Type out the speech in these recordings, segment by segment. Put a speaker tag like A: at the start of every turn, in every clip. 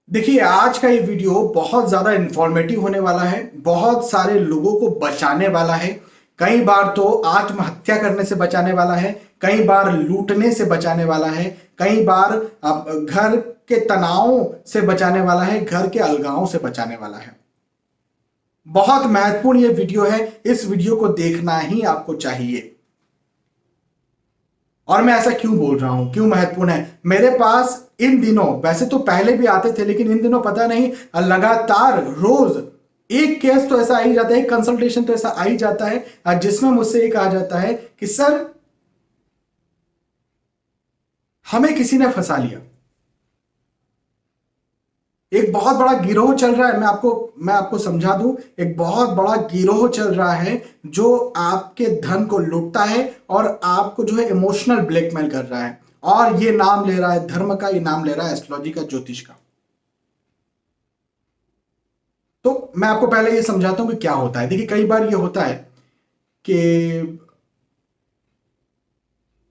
A: देखिए, आज का ये वीडियो बहुत ज़्यादा इन्फॉर्मेटिव होने वाला है, बहुत सारे लोगों को बचाने वाला है। कई बार तो आत्महत्या करने से बचाने वाला है, कई बार लूटने से बचाने वाला है, कई बार घर के तनावों से बचाने वाला है, घर के अलगावों से बचाने वाला है। बहुत महत्वपूर्ण ये वीडियो है, इस वीडियो को देखना ही आपको चाहिए। और मैं ऐसा क्यों बोल रहा हूं, क्यों महत्वपूर्ण है? मेरे पास इन दिनों, वैसे तो पहले भी आते थे, लेकिन इन दिनों पता नहीं लगातार रोज एक केस तो ऐसा आ ही जाता है, एक कंसल्टेशन तो ऐसा आ ही जाता है जिसमें मुझसे ये कहा जाता है कि सर, हमें किसी ने फंसा लिया। एक बहुत बड़ा गिरोह चल रहा है। मैं आपको समझा दूं, एक बहुत बड़ा गिरोह चल रहा है जो आपके धन को लूटता है और आपको जो है इमोशनल ब्लैकमेल कर रहा है। और ये नाम ले रहा है धर्म का, ये नाम ले रहा है एस्ट्रोलॉजी का, ज्योतिष का। तो मैं आपको पहले ये समझाता हूं कि क्या होता है। देखिए, कई बार ये होता है कि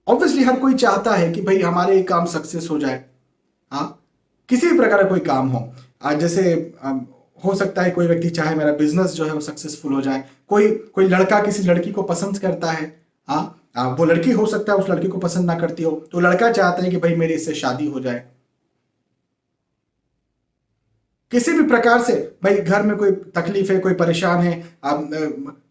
A: ऑब्वियसली हर कोई चाहता है कि भाई हमारे ये काम सक्सेस हो जाए। हाँ, किसी भी प्रकार का कोई काम हो। जैसे हो सकता है कोई व्यक्ति चाहे मेरा बिजनेस जो है वो सक्सेसफुल हो जाए। कोई कोई लड़का किसी लड़की को पसंद करता है। हाँ, वो लड़की हो सकता है उस लड़की को पसंद ना करती हो, तो लड़का चाहता है कि भाई मेरी इससे शादी हो जाए। किसी भी प्रकार से भाई घर में कोई तकलीफ है, कोई परेशान है,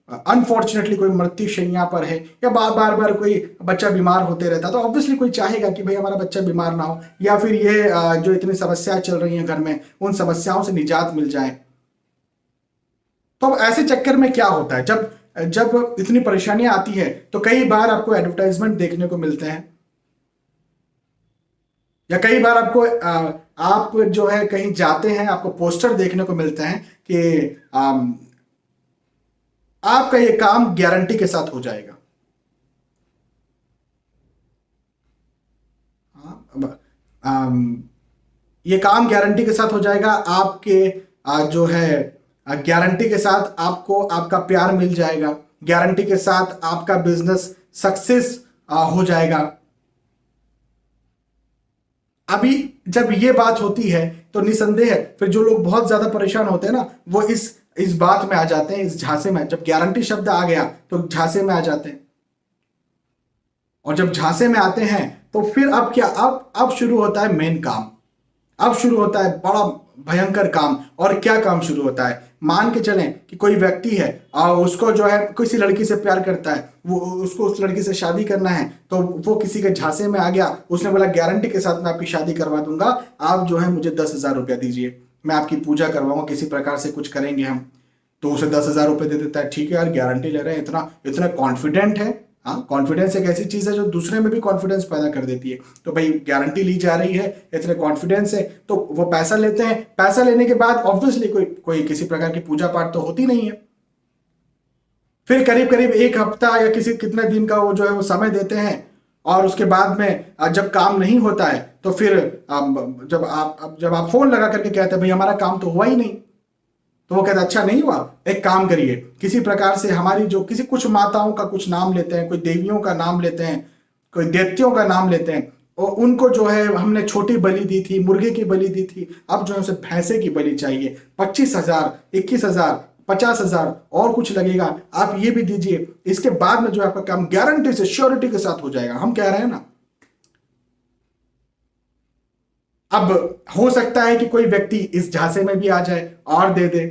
A: अनफॉर्चुनेटली कोई मृत्यु शैया पर है, या बार बार बार कोई बच्चा बीमार होते रहता है, तो ऑब्वियसली कोई चाहेगा कि भाई हमारा बच्चा बीमार ना हो, या फिर ये जो इतनी समस्याएं चल रही हैं घर में, उन समस्याओं से निजात मिल जाए। तो अब ऐसे चक्कर में क्या होता है, जब जब इतनी परेशानियां आती है तो कई बार आपको एडवर्टाइजमेंट देखने को मिलते हैं, या कई बार आपको आप जो है कहीं जाते हैं, आपको पोस्टर देखने को मिलते हैं कि आपका ये काम गारंटी के साथ हो जाएगा। हाँ, ये काम गारंटी के साथ हो जाएगा आपके, जो है गारंटी के साथ आपको आपका प्यार मिल जाएगा, गारंटी के साथ आपका बिजनेस सक्सेस हो जाएगा। अभी जब ये बात होती है तो निसंदेह है फिर जो लोग बहुत ज्यादा परेशान होते हैं ना, वो इस बात में आ जाते हैं, इस झांसे में। जब गारंटी शब्द आ गया तो झांसे में आ जाते हैं, और जब झांसे में आते हैं तो फिर अब क्या, अब शुरू होता है मेन काम। अब शुरू होता है बड़ा भयंकर काम। और क्या काम शुरू होता है? मान के चलें कि कोई व्यक्ति है और उसको जो है किसी लड़की से प्यार करता है, वो उसको उस लड़की से शादी करना है, तो वो किसी के झांसे में आ गया। उसने बोला गारंटी के साथ मैं आपकी शादी करवा दूंगा, आप जो है मुझे 10,000 रुपया दीजिए, मैं आपकी पूजा करवाऊंगा, किसी प्रकार से कुछ करेंगे हम। तो उसे 10,000 रुपये दे देता है। ठीक है यार, गारंटी ले रहे हैं, इतना इतना कॉन्फिडेंट है। हाँ, कॉन्फिडेंस एक ऐसी चीज है जो दूसरे में भी कॉन्फिडेंस पैदा कर देती है। तो भाई गारंटी ली जा रही है, इतने कॉन्फिडेंस है, तो वो पैसा लेते हैं। पैसा लेने के बाद ऑब्वियसली कोई कोई किसी प्रकार की पूजा पाठ तो होती नहीं है। फिर करीब करीब एक हफ्ता या किसी कितने दिन का वो जो है वो समय देते हैं, और उसके बाद में जब काम नहीं होता है तो फिर जब आप फोन लगा करके कहते हैं भाई हमारा काम तो हुआ ही नहीं, तो वो कहता अच्छा नहीं हुआ, एक काम करिए, किसी प्रकार से हमारी जो किसी कुछ माताओं का कुछ नाम लेते हैं, कोई देवियों का नाम लेते हैं, कोई देवतियों का नाम लेते हैं, और उनको जो है हमने छोटी बलि दी थी, मुर्गे की बलि दी थी, अब जो है उसे भैंसे की बलि चाहिए। 25,000, 21,000, 50,000 और कुछ लगेगा, आप ये भी दीजिए। इसके बाद में जो है आपका काम गारंटी से, श्योरिटी के साथ हो जाएगा। हम कह रहे हैं ना। अब हो सकता है कि कोई व्यक्ति इस झांसे में भी आ जाए और दे दे।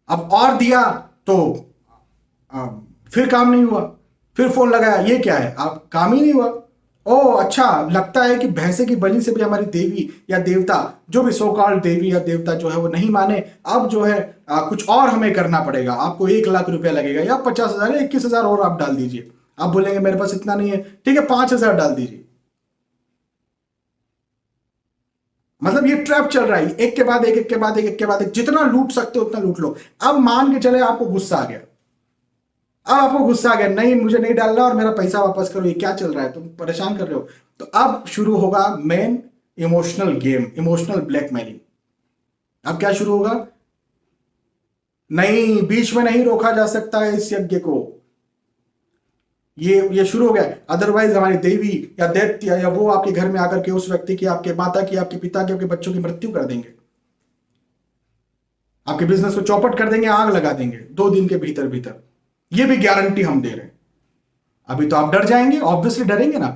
A: अब और दिया तो आ, फिर काम नहीं हुआ। फिर फोन लगाया, ये क्या है, आप काम ही नहीं हुआ। ओ अच्छा, लगता है कि भैंसे की बलि से भी हमारी देवी या देवता, जो भी सो कॉल्ड देवी या देवता जो है वो नहीं माने। अब जो है कुछ और हमें करना पड़ेगा, आपको 1,00,000 रुपया लगेगा, या 50,000 या 21,000 और आप डाल दीजिए। आप बोलेंगे मेरे पास इतना नहीं है, ठीक है 5,000 डाल दीजिए। मतलब ये ट्रैप चल रहा है, एक के बाद एक, एक के बाद एक, एक के बाद एक, जितना लूट सकते हो उतना लूट लो। अब मान के चले आपको गुस्सा आ गया, अब आपको गुस्सा आ गया, नहीं मुझे नहीं डालना और मेरा पैसा वापस करो, ये क्या चल रहा है, तुम परेशान कर रहे हो। तो अब शुरू होगा main emotional game, emotional blackmailing. अब क्या शुरू होगा? नहीं, बीच में नहीं रोका जा सकता है इस यज्ञ को। ये शुरू हो गया। अदरवाइज हमारी देवी या दैत्य या वो आपके घर में आकर के उस व्यक्ति की, आपके माता की, आपके पिता की, आपके बच्चों की मृत्यु कर देंगे, आपके बिजनेस को चौपट कर देंगे, आग लगा देंगे 2 दिन के भीतर भीतर। ये भी गारंटी हम दे रहे हैं। अभी तो आप डर जाएंगे, ऑब्वियसली डरेंगे ना।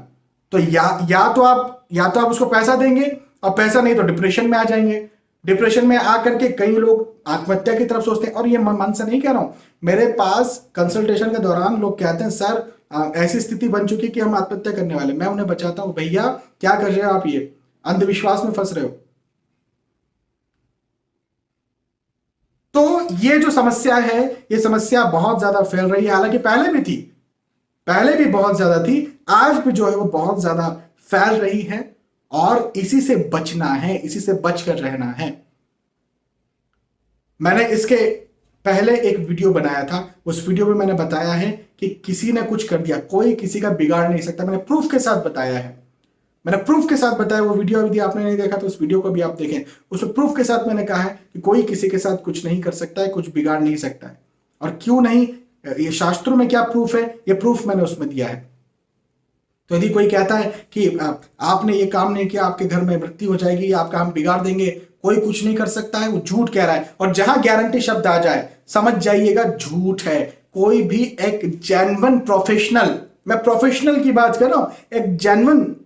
A: तो या तो आप उसको पैसा देंगे, और पैसा नहीं तो डिप्रेशन में आ जाएंगे। डिप्रेशन में आकर के कई लोग आत्महत्या की तरफ सोचते हैं। और ये मन से नहीं कह रहा हूं, मेरे पास कंसल्टेशन के दौरान लोग कहते हैं सर ऐसी स्थिति बन चुकी कि हम आत्महत्या करने वाले। मैं उन्हें बचाता हूं, भैया क्या कर रहे हो आप, ये अंधविश्वास में फंस रहे हो। तो ये जो समस्या है, ये समस्या बहुत ज्यादा फैल रही है। हालांकि पहले भी थी, पहले भी बहुत ज्यादा थी, आज भी जो है वो बहुत ज्यादा फैल रही है। और इसी से बचना है, इसी से बचकर रहना है। मैंने इसके पहले एक वीडियो बनाया था, उस वीडियो में मैंने बताया है कि किसी ने कुछ कर दिया, कोई किसी का बिगाड़ नहीं सकता। मैंने प्रूफ के साथ बताया है, मैंने प्रूफ के साथ बताया। वो वीडियो यदि आपने नहीं देखा तो उस वीडियो को भी आप देखें। उस प्रूफ के साथ मैंने कहा है कि कोई किसी के साथ कुछ नहीं कर सकता है, कुछ बिगाड़ नहीं सकता है। और क्यों नहीं, ये शास्त्रों में क्या प्रूफ है, ये प्रूफ मैंने उसमें दिया है। तो यदि कोई कहता है कि आपने ये काम नहीं किया, आपके घर में मृत्यु हो जाएगी, आपका हम बिगाड़ देंगे, कोई कुछ नहीं कर सकता है, वो झूठ कह रहा है। और जहां गारंटी शब्द आ जाए समझ जाइएगा झूठ है। कोई भी एक जेन्युइन प्रोफेशनल, मैं प्रोफेशनल की बात कर रहा हूं, एक जेन्युइन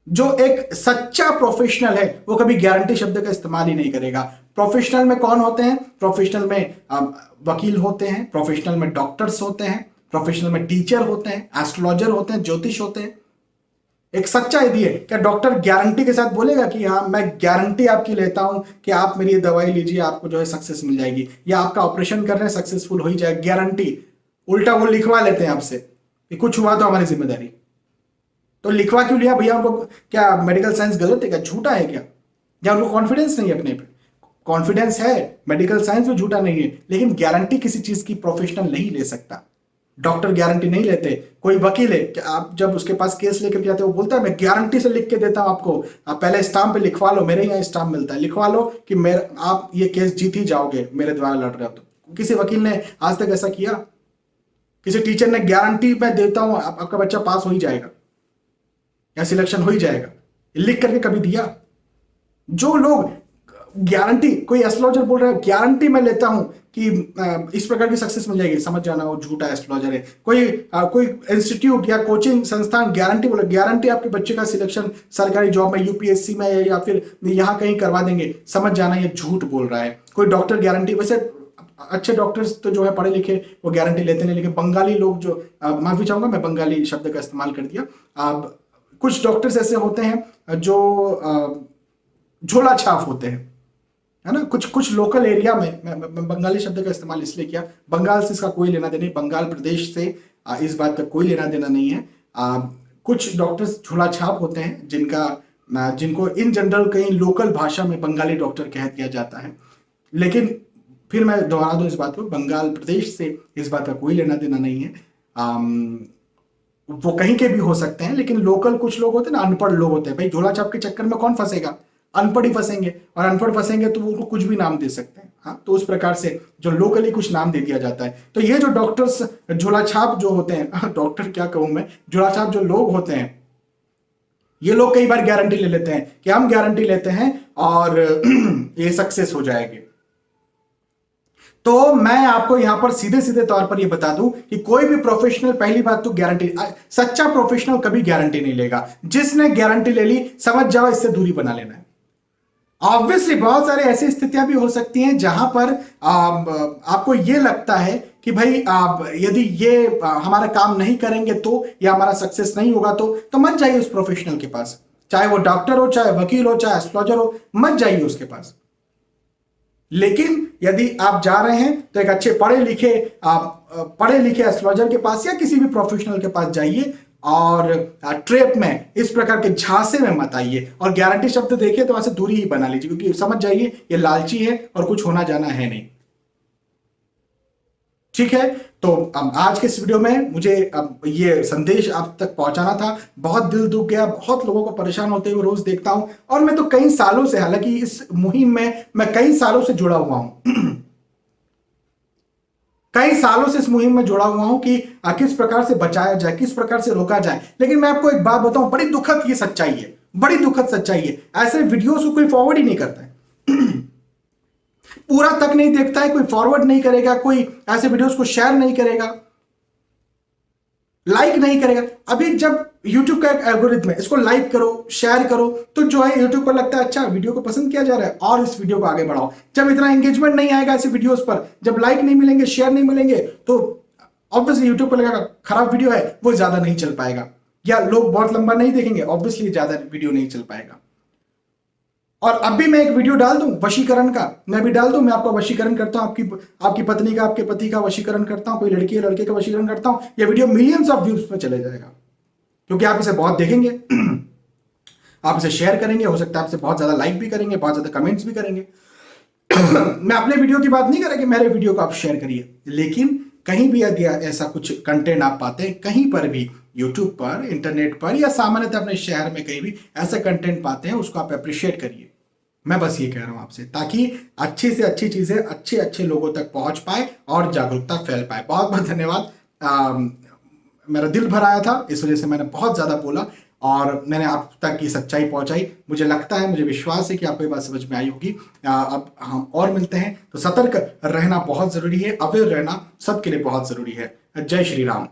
A: जो एक सच्चा प्रोफेशनल है वो कभी गारंटी शब्द का इस्तेमाल ही नहीं करेगा। प्रोफेशनल में कौन होते हैं? प्रोफेशनल में वकील होते हैं, प्रोफेशनल में डॉक्टर्स होते हैं, प्रोफेशनल में टीचर होते हैं, एस्ट्रोलॉजर होते हैं, ज्योतिष होते हैं। एक सच्चा यदि है, क्या डॉक्टर गारंटी के साथ बोलेगा कि हाँ मैं गारंटी आपकी लेता हूं कि आप मेरी ये दवाई लीजिए, आपको जो है सक्सेस मिल जाएगी, या आपका ऑपरेशन कर रहे हैं सक्सेसफुल हो ही जाएगा, गारंटी? उल्टा वो लिखवा लेते हैं आपसे कि कुछ हुआ तो हमारी जिम्मेदारी। तो लिखवा क्यों लिया भैया? उनको क्या मेडिकल साइंस गलत है क्या, झूठा है क्या, या उनको कॉन्फिडेंस नहीं है अपने पे? कॉन्फिडेंस है, मेडिकल साइंस में झूठा नहीं है, लेकिन गारंटी किसी चीज की प्रोफेशनल नहीं ले सकता। डॉक्टर गारंटी नहीं लेते। कोई वकील है कि आप जब उसके पास केस लेकर के आते हो, वो बोलता है मैं गारंटी से लिख के देता हूं आपको, आप पहले स्टाम्प पे लिखवा लो, मेरे यहाँ स्टाम्प मिलता है, लिखवा लो कि आप ये केस जीत ही जाओगे, मेरे द्वारा लड़ रहे हो। तो किसी वकील ने आज तक ऐसा किया? किसी टीचर ने गारंटी मैं देता हूं आपका बच्चा पास हो ही जाएगा या सिलेक्शन हो ही जाएगा, लिख करके कभी दिया? जो लोग गारंटी, कोई एस्ट्रोलॉजर बोल रहा है गारंटी मैं लेता हूं कि इस प्रकार की सक्सेस मिल जाएगी, समझ जाना वो झूठा एस्ट्रोलॉजर है। कोई इंस्टीट्यूट या कोचिंग संस्थान गारंटी बोले, गारंटी आपके बच्चे का सिलेक्शन सरकारी जॉब में, यूपीएससी में या फिर यहां कहीं करवा देंगे, समझ जाना ये झूठ बोल रहा है। कोई डॉक्टर गारंटी, वैसे अच्छे डॉक्टर्स तो जो है पढ़े लिखे वो गारंटी लेते नहीं, लेकिन बंगाली लोग जो, माफी चाहूंगा मैं बंगाली शब्द का इस्तेमाल कर दिया, कुछ डॉक्टर्स ऐसे होते हैं जो झोला छाप होते हैं, है ना। कुछ लोकल एरिया में, मैं बंगाली शब्द का इस्तेमाल इसलिए किया, बंगाल से इसका कोई लेना देना नहीं, बंगाल प्रदेश से इस बात का कोई लेना देना नहीं है। कुछ डॉक्टर्स झोला छाप होते हैं जिनको इन जनरल कहीं लोकल भाषा में बंगाली डॉक्टर कह दिया जाता है। लेकिन फिर मैं दोहरा दूं इस बात को, बंगाल प्रदेश से इस बात का कोई लेना देना नहीं है। वो कहीं के भी हो सकते हैं, लेकिन लोकल कुछ लोग होते हैं ना, अनपढ़ लोग होते हैं, भाई झोला छाप के चक्कर में कौन फंसेगा? अनपढ़ ही फंसेंगे, और अनपढ़ फंसेंगे तो वो उनको कुछ भी नाम दे सकते हैं। हाँ, तो उस प्रकार से जो लोकली कुछ नाम दे दिया जाता है। तो ये जो डॉक्टर्स झोला छाप जो होते हैं, डॉक्टर क्या कहूं मैं, झोला छाप जो लोग होते हैं, ये लोग कई बार गारंटी ले लेते हैं कि हम गारंटी लेते हैं और ये सक्सेस हो जाएगी। तो मैं आपको यहां पर सीधे सीधे तौर पर यह बता दूं कि कोई भी प्रोफेशनल, पहली बात तो गारंटी, सच्चा प्रोफेशनल कभी गारंटी नहीं लेगा। जिसने गारंटी ले ली, समझ जाओ इससे दूरी बना लेना है। ऑब्वियसली बहुत सारे ऐसी स्थितियां भी हो सकती हैं जहां पर आपको यह लगता है कि भाई यदि ये हमारा काम नहीं करेंगे तो, या हमारा सक्सेस नहीं होगा तो मत जाइए उस प्रोफेशनल के पास, चाहे वो डॉक्टर हो, चाहे वकील हो, चाहे एस्ट्रोलॉजर हो, मत जाइए उसके पास। लेकिन यदि आप जा रहे हैं तो एक अच्छे पढ़े लिखे एस्ट्रोलॉजर के पास या किसी भी प्रोफेशनल के पास जाइए, और ट्रेप में, इस प्रकार के झांसे में मत आइए, और गारंटी शब्द देखिए तो वहां से दूरी ही बना लीजिए, क्योंकि समझ जाइए ये लालची है और कुछ होना जाना है नहीं। ठीक है, तो आज के इस वीडियो में मुझे ये संदेश आप तक पहुंचाना था। बहुत दिल दुख गया, बहुत लोगों को परेशान होते हुए रोज देखता हूं, और मैं तो कई सालों से, हालांकि इस मुहिम में मैं कई सालों से जुड़ा हुआ हूं कई सालों से इस मुहिम में जुड़ा हुआ हूं कि किस प्रकार से बचाया जाए, किस प्रकार से रोका जाए। लेकिन मैं आपको एक बात बताऊं, बड़ी दुखद ये सच्चाई है, बड़ी दुखद सच्चाई है, ऐसे वीडियोस को कोई फॉरवर्ड ही नहीं करता है पूरा तक नहीं देखता है, कोई फॉरवर्ड नहीं करेगा, कोई ऐसे वीडियोस को शेयर नहीं करेगा, लाइक नहीं करेगा। अभी जब YouTube का एक एल्गोरिथम है, इसको लाइक करो, शेयर करो, तो जो है YouTube को लगता है अच्छा वीडियो को पसंद किया जा रहा है और इस वीडियो को आगे बढ़ाओ। जब इतना एंगेजमेंट नहीं आएगा ऐसे वीडियोस पर, जब लाइक नहीं मिलेंगे, शेयर नहीं मिलेंगे, तो ऑब्वियसली YouTube को लगेगा खराब वीडियो है, वो ज्यादा नहीं चल पाएगा, या लोग बहुत लंबा नहीं देखेंगे, ऑब्वियसली ज्यादा वीडियो नहीं चल पाएगा। और अब भी मैं एक वीडियो डाल दूं वशीकरण का, मैं भी डाल दूं, मैं आपका वशीकरण करता हूं, आपकी पत्नी का, आपके पति का वशीकरण करता हूं, कोई लड़की या लड़के का वशीकरण करता हूं, ये वीडियो मिलियंस ऑफ व्यूज पे चले जाएगा, क्योंकि आप इसे बहुत देखेंगे आप इसे शेयर करेंगे, हो सकता है आपसे बहुत ज्यादा लाइक भी करेंगे, बहुत ज्यादा कमेंट्स भी करेंगे मैं अपने वीडियो की बात नहीं कर रहा कि मेरे वीडियो को आप शेयर करिए, लेकिन कहीं भी यदि ऐसा कुछ कंटेंट आप पाते हैं, कहीं पर भी यूट्यूब पर, इंटरनेट पर, या सामान्यतः अपने शहर में कहीं भी ऐसा कंटेंट पाते हैं, उसको आप अप्रिशिएट करिए। मैं बस ये कह रहा हूं आपसे, ताकि अच्छी से अच्छी चीजें अच्छे अच्छे लोगों तक पहुंच पाए और जागरूकता फैल पाए। बहुत बहुत धन्यवाद। मेरा दिल भर आया था, इस वजह से मैंने बहुत ज्यादा बोला और मैंने आप तक की सच्चाई पहुंचाई। मुझे लगता है, मुझे विश्वास है कि आपको ये बात समझ में आई होगी। अब हम और मिलते हैं, तो सतर्क रहना बहुत जरूरी है, अवेयर रहना सबके लिए बहुत जरूरी है। जय श्री राम।